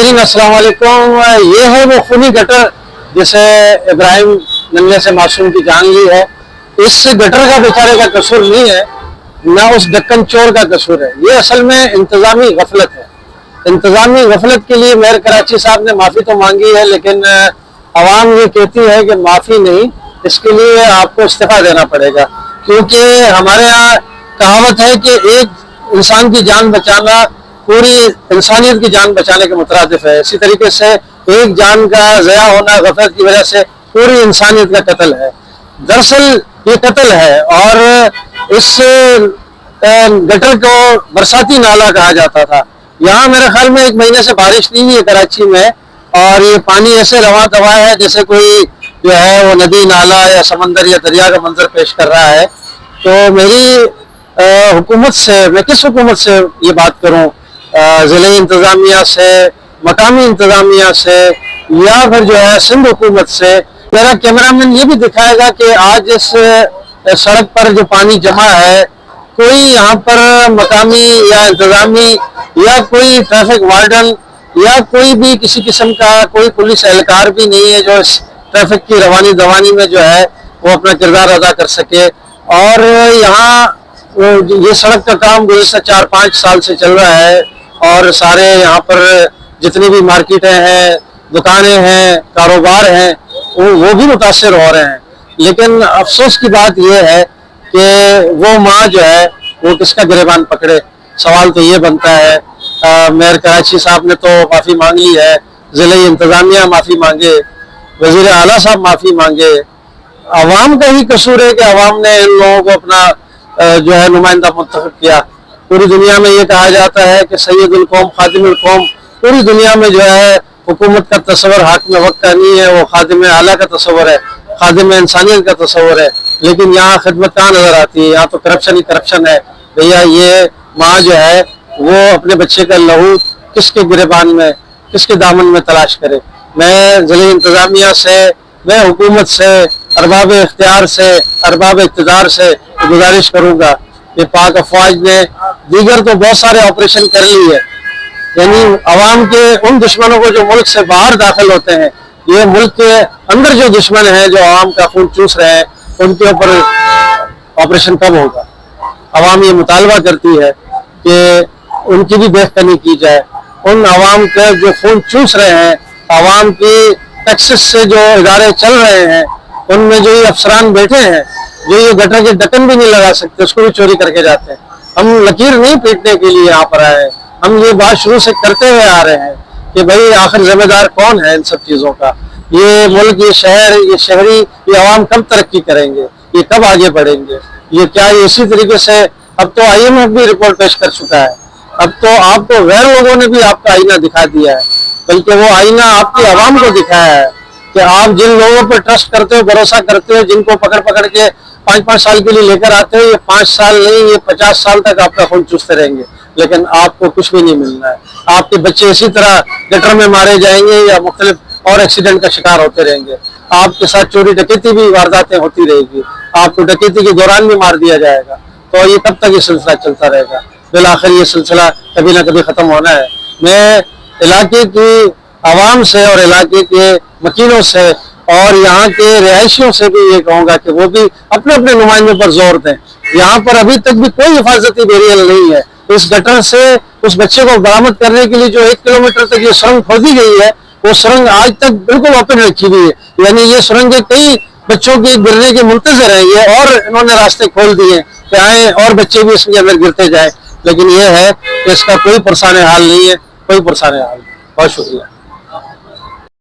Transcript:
नाज़रीन अस्सलाम वालेकुम। ये है वो खूनी गटर जिसे इब्राहिम नन्हे से मासूम की जान ली है। इस गटर का बेचारे का कसूर नहीं है, ना उस दक्कन चोर का कसूर है। ये असल में इंतजामी गफलत है। इंतजामी गफलत के लिए मेयर कराची साहब ने माफ़ी तो मांगी है, लेकिन अवाम ये कहती है कि माफ़ी नहीं, इसके लिए आपको इस्तीफा देना पड़ेगा। क्योंकि हमारे यहाँ कहावत है कि एक इंसान की जान बचाना पूरी इंसानियत की जान बचाने के मुतरादिफ है। इसी तरीके से एक जान का ज़या होना गफलत की वजह से पूरी इंसानियत का कत्ल है। दरअसल ये कत्ल है और इस गटर को बरसाती नाला कहा जाता था। यहाँ मेरे ख्याल में 1 महीने से बारिश नहीं हुई है कराची में, और ये पानी ऐसे रवा दवा है जैसे कोई जो है वो नदी नाला या समंदर या दरिया का मंजर पेश कर रहा है। तो मेरी हुकूमत से, मैं किस हुकूमत से ये बात करूँ, ज़िले इंतज़ामिया से, मकामी इंतज़ामिया से, या फिर जो है सिंध हुकूमत से। मेरा कैमरामैन ये भी दिखाएगा कि आज इस सड़क पर जो पानी जमा है, कोई यहाँ पर मकामी या इंतज़ामी या कोई ट्रैफिक वार्डन या कोई भी किसी किस्म का कोई पुलिस एहलकार भी नहीं है जो इस ट्रैफिक की रवानी दवानी में जो है वो अपना किरदार अदा कर सके। और यहाँ ये सड़क का काम गुज़श्ता 4-5 साल से चल रहा है, और सारे यहाँ पर जितनी भी मार्केटें हैं, दुकानें हैं, कारोबार हैं, वो भी मुतासिर हो रहे हैं। लेकिन अफसोस की बात यह है कि वो माँ जो है वो किसका गिरेबान पकड़े। सवाल तो ये बनता है। मेयर कराची साहब ने तो माफ़ी मांग ली है, ज़िले इंतज़ामिया माफ़ी मांगे, वज़ीर आला साहब माफ़ी मांगे। अवाम का ही कसूर है कि अवाम ने इन लोगों को अपना जो है नुमाइंदा मुंतखब किया। पूरी दुनिया में ये कहा जाता है कि सैयदुल कौम खादिमुल कौम। पूरी दुनिया में जो है हुकूमत का तस्वर हाकिम वक्त का नहीं है, वो खादिम आला का तस्वर है, खादिम इंसानियत का तस्वर है। लेकिन यहाँ खिदमत कहाँ नजर आती है? यहाँ तो करप्शन ही करप्शन है। भैया ये माँ जो है वो अपने बच्चे का लहू किसके गिरेबान में, किसके दामन में तलाश करे। मैं ज़िले इंतज़ामिया से, मैं हुकूमत से, अरबाब इख्तियार से, अरबाब इक़्तिदार से गुजारिश करूँगा कि पाक अफवाज ने दीगर तो बहुत सारे ऑपरेशन कर ली है, यानी अवाम के उन दुश्मनों को जो मुल्क से बाहर दाखिल होते हैं, ये मुल्क के अंदर जो दुश्मन हैं जो अवाम का खून चूस रहे हैं, उनके ऊपर ऑपरेशन कब होगा? अवाम ये मुतालबा करती है कि उनकी भी बेखनी की जाए। उन अवाम के जो खून चूस रहे हैं, अवाम की टैक्सेस से जो इदारे चल रहे हैं, उनमें जो ये अफसरान बैठे हैं जो ये गटर के ढक्कन भी नहीं लगा सकते, उसको भी चोरी करके जाते हैं। हम लकीर नहीं पीटने के लिए यहाँ पर आए हैं, हम ये बात शुरू से करते हुए आ रहे हैं कि भाई आखिर जिम्मेदार कौन है इन सब चीज़ों का। ये मुल्क, ये शहर, ये शहरी, ये अवाम कब तरक्की करेंगे, ये कब आगे बढ़ेंगे? ये क्या ये इसी तरीके से? अब तो IMF भी रिपोर्ट पेश कर चुका है। अब तो आपको गैर लोगों ने भी आपका आईना दिखा दिया है, बल्कि वो आईना आपकी अवाम को दिखाया है कि आप जिन लोगों पर ट्रस्ट करते हो, भरोसा करते हो, जिनको पकड़ पकड़ के 5-5 साल के लिए लेकर आते हो, ये 5 साल नहीं, ये 50 साल तक आपका खून चूसते रहेंगे, लेकिन आपको कुछ भी नहीं मिलना है। आपके बच्चे इसी तरह गटर में मारे जाएंगे या मुख्तलिफ और एक्सीडेंट का शिकार होते रहेंगे। आपके साथ चोरी डकैती भी वारदातें होती रहेगी, आपको डकैती के दौरान भी मार दिया जाएगा। तो ये कब तक ये सिलसिला चलता रहेगा? बिलाखिर ये सिलसिला कभी ना कभी ख़त्म होना है। मैं इलाके की आवाम से और इलाके के वकीलों से और यहाँ के रिहायशियों से भी ये कहूँगा कि वो भी अपने अपने नुमाइंदों पर जोर दें। यहाँ पर अभी तक भी कोई हिफाजती बैरियर नहीं है। इस गटर से उस बच्चे को बरामद करने के लिए जो 1 किलोमीटर तक ये सुरंग खोदी गई है, वो सुरंग आज तक बिल्कुल ओपन रखी हुई है। यानी ये सुरंगें कई बच्चों के गिरने के मुंतजर है ये, और इन्होंने रास्ते खोल दिए कि आए और बच्चे भी इसके अंदर गिरते जाए। लेकिन ये है कि इसका कोई पुरसाने हाल नहीं है, कोई पुरसाने हाल नहीं। बहुत शुक्रिया।